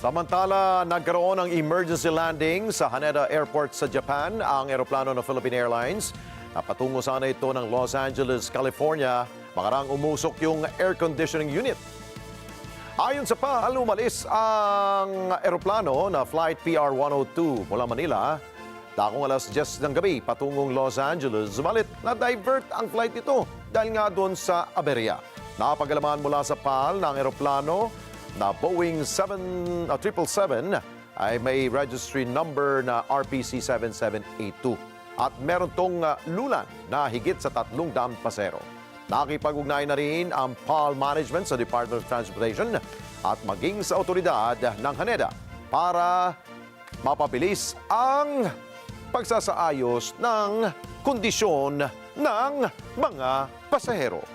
Samantala, nagkaroon ng emergency landing sa Haneda Airport sa Japan ang eroplano ng Philippine Airlines. Napatungo sana ito ng Los Angeles, California. Makarang umusok yung air conditioning unit. Ayon sa PAL, umalis ang eroplano na Flight PR-102 mula Manila. Dakong alas 10 ng gabi patungong Los Angeles. Sumalit na-divert ang flight nito dahil nga doon sa aberya. Napagalaman mula sa PAL ng eroplano na Boeing 777 ay may registry number na RPC 7782 at meron tong lulan na higit sa 300 pasero. Nakipag-ugnay na rin ang PAL management sa Department of Transportation at maging sa otoridad ng Haneda para mapabilis ang pagsasaayos ng kondisyon ng mga pasahero.